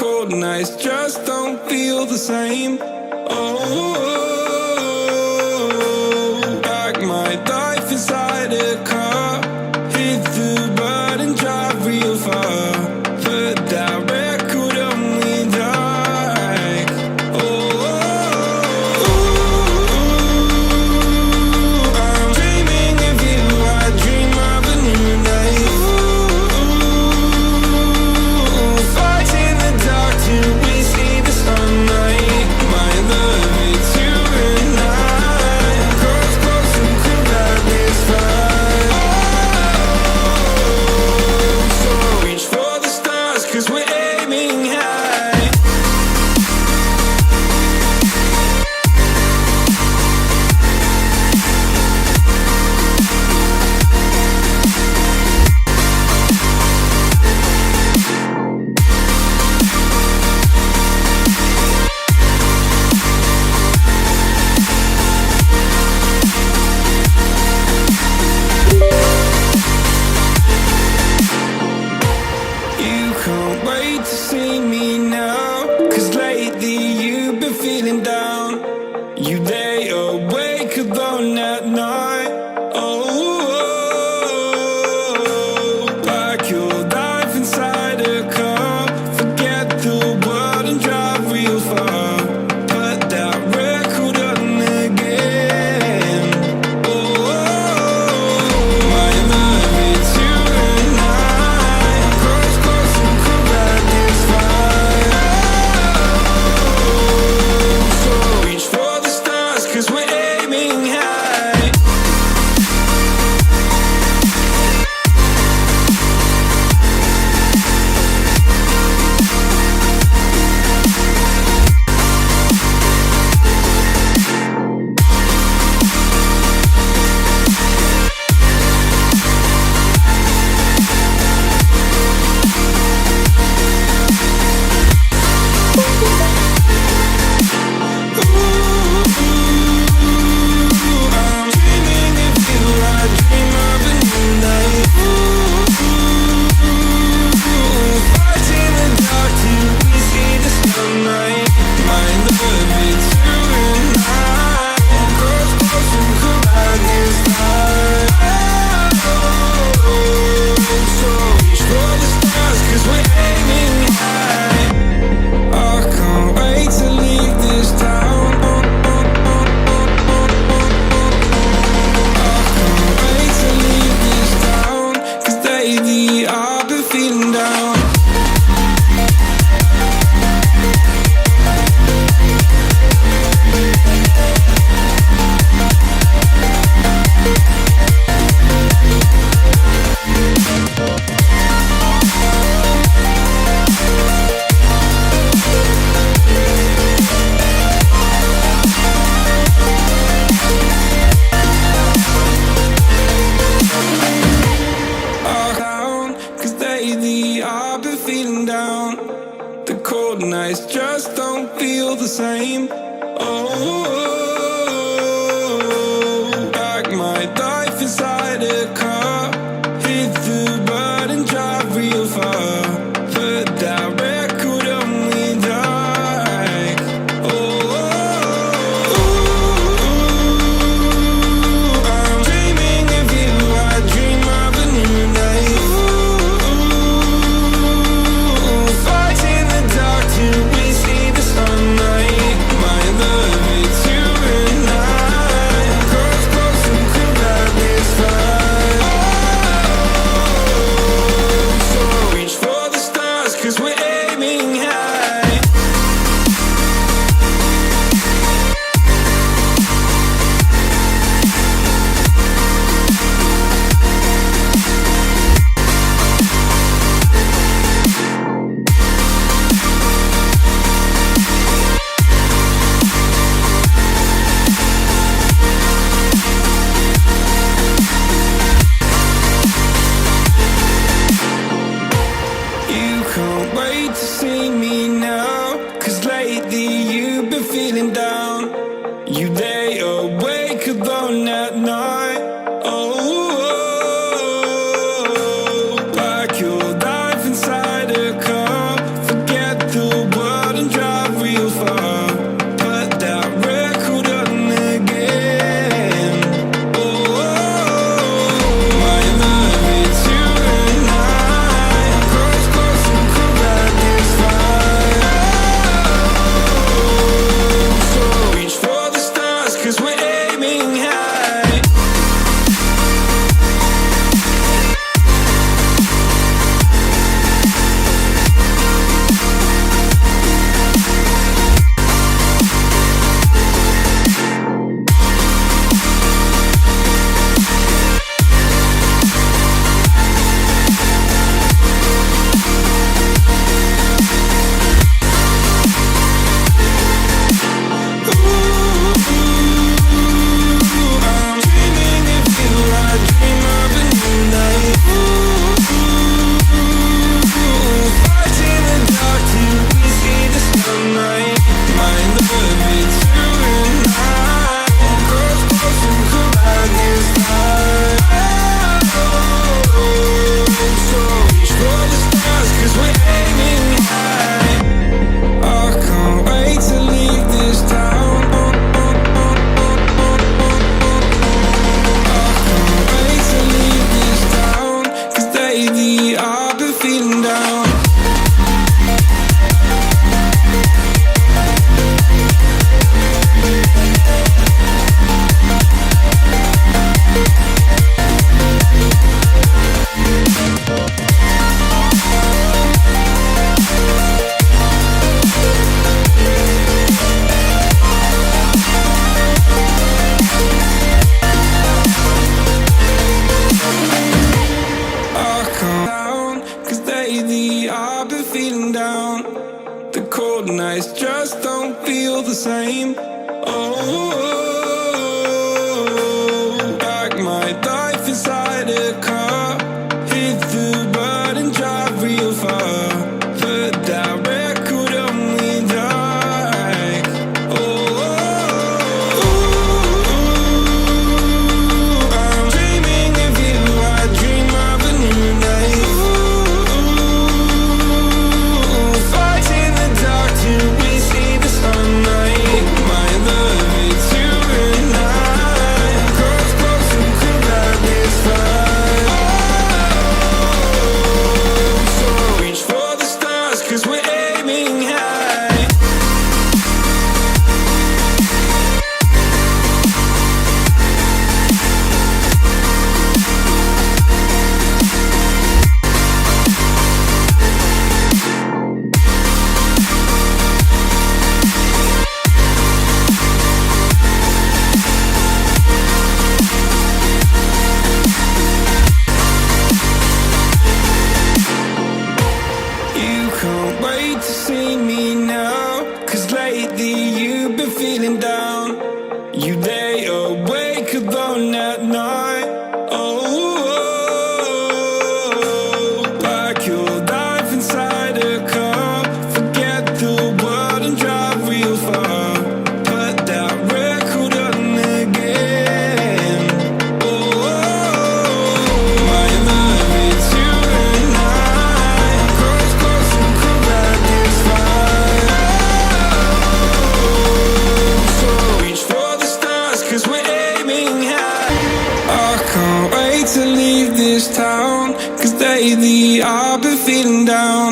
cold nights just don't feel the same. Oh, like my life inside a car. Hit the button, drive real far. Put that record on me like, oh, I'm dreaming of you. I dream of a new night. Fight in the dark till we see the sunlight. My love, it's you and I. Cross close and could that this fight. So reach for the stars, 'cause we're aiming high. You can't wait to see me now, 'cause lately you've been feeling down. You lay awake alone at night. Oh, like your life inside a car. Forget the world and drive real far. Put that record on again. Oh, my love, it's you and I. Cross close and could that this fight. So reach for the stars, 'cause we're aiming high. I'm dreaming of you. I dream of a new night. Fight in the dark till we see the sunlight. My love, it's you and I. Cross close and could like this fight. So reach for the stars, 'cause we're aiming high. I can't wait to leave this town. I can't wait to leave this town, 'cause lately I've been feeling down. Down, 'cause lately I've been feeling down. The cold nights just don't feel the same. Oh, like my life inside a car. Hit the button, drive real far. Put that record on me like, oh, I'm dreaming of you. I dream of a new night. Fight in the dark till we see the sunlight. My love, it's you and I. Cross close and could like this fight. So reach for the stars, 'cause we're aiming high. You can't wait to see me now, 'cause lately you've been feeling down. You lay awake alone at night. Oh, like your life inside a car. Forget the feeling down. The cold nights just don't feel the same. Oh, like my life inside a car. Hit the button, drive real far. Put that record on me like, oh, I'm dreaming of you. I dream of a new day. Fight in the dark till we see the sunlight. My love, it's you and I. Close, close and cool like this fire. So reach for the stars, 'cause we're aiming high. You can't wait to see me now, 'cause lately you've been feeling down. You lay awake alone at night. Oh, like your life inside a car. Forget the world and drive real far. Put that record on again. Oh, my love, it's you and I. Close, close and cool like this fire. So reach for the stars, 'cause we're aiming high. I can't wait to leave this town, 'cause lately I've been feeling down.